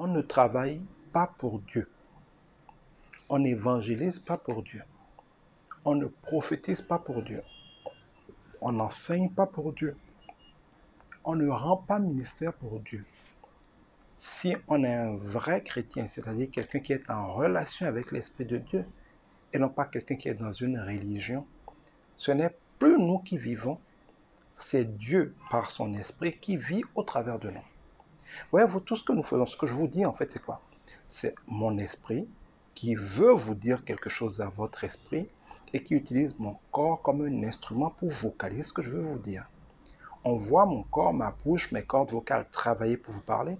On ne travaille pas pour Dieu. On n'évangélise pas pour Dieu. On ne prophétise pas pour Dieu. On n'enseigne pas pour Dieu. On ne rend pas ministère pour Dieu. Si on est un vrai chrétien, c'est-à-dire quelqu'un qui est en relation avec l'Esprit de Dieu, et non pas quelqu'un qui est dans une religion, ce n'est plus nous qui vivons, c'est Dieu par son Esprit qui vit au travers de nous. Voyez-vous, tout ce que nous faisons, ce que je vous dis en fait, c'est quoi? C'est mon esprit qui veut vous dire quelque chose à votre esprit et qui utilise mon corps comme un instrument pour vocaliser ce que je veux vous dire. On voit mon corps, ma bouche, mes cordes vocales travailler pour vous parler,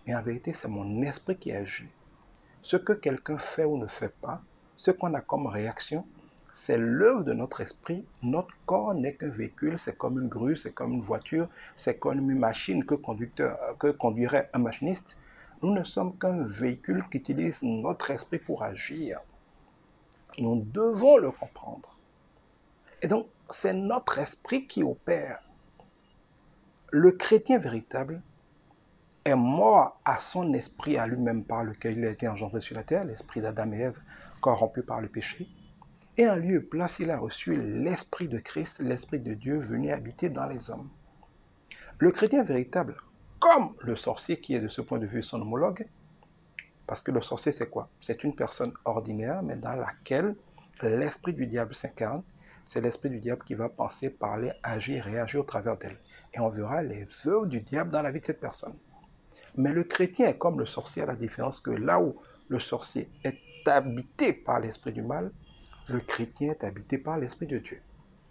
mais en vérité, c'est mon esprit qui agit. Ce que quelqu'un fait ou ne fait pas, ce qu'on a comme réaction, c'est l'œuvre de notre esprit. Notre corps n'est qu'un véhicule, c'est comme une grue, c'est comme une voiture, c'est comme une machine que conduirait un machiniste. Nous ne sommes qu'un véhicule qui utilise notre esprit pour agir. Nous devons le comprendre. Et donc, c'est notre esprit qui opère. Le chrétien véritable est mort à son esprit à lui-même par lequel il a été engendré sur la terre, l'esprit d'Adam et Ève, corrompu par le péché. Et en lieu et place, il a reçu l'Esprit de Christ, l'Esprit de Dieu venu habiter dans les hommes. Le chrétien véritable, comme le sorcier qui est de ce point de vue son homologue, parce que le sorcier c'est quoi? C'est une personne ordinaire, mais dans laquelle l'esprit du diable s'incarne. C'est l'esprit du diable qui va penser, parler, agir, réagir au travers d'elle. Et on verra les œuvres du diable dans la vie de cette personne. Mais le chrétien est comme le sorcier, à la différence que là où le sorcier est habité par l'esprit du mal, le chrétien est habité par l'Esprit de Dieu.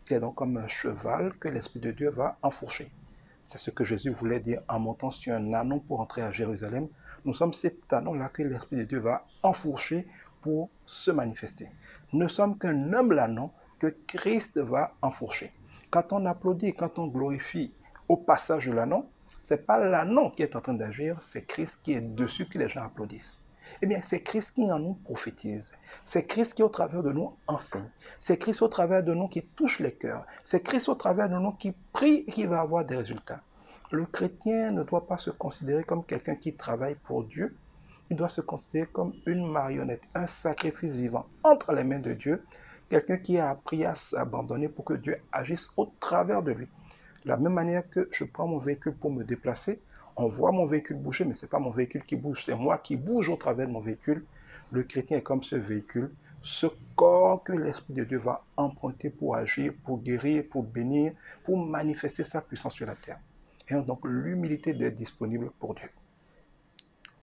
Il est donc comme un cheval que l'Esprit de Dieu va enfourcher. C'est ce que Jésus voulait dire en montant sur un ânon pour entrer à Jérusalem. Nous sommes cet ânon-là que l'Esprit de Dieu va enfourcher pour se manifester. Nous ne sommes qu'un humble ânon que Christ va enfourcher. Quand on applaudit, quand on glorifie au passage de l'ânon, ce n'est pas l'ânon qui est en train d'agir, c'est Christ qui est dessus que les gens applaudissent. Eh bien, c'est Christ qui en nous prophétise. C'est Christ qui, au travers de nous, enseigne. C'est Christ, au travers de nous, qui touche les cœurs. C'est Christ, au travers de nous, qui prie et qui va avoir des résultats. Le chrétien ne doit pas se considérer comme quelqu'un qui travaille pour Dieu. Il doit se considérer comme une marionnette, un sacrifice vivant entre les mains de Dieu. Quelqu'un qui a appris à s'abandonner pour que Dieu agisse au travers de lui. De la même manière que je prends mon véhicule pour me déplacer, on voit mon véhicule bouger, mais ce n'est pas mon véhicule qui bouge, c'est moi qui bouge au travers de mon véhicule. Le chrétien est comme ce véhicule, ce corps que l'Esprit de Dieu va emprunter pour agir, pour guérir, pour bénir, pour manifester sa puissance sur la terre. Et donc l'humilité d'être disponible pour Dieu.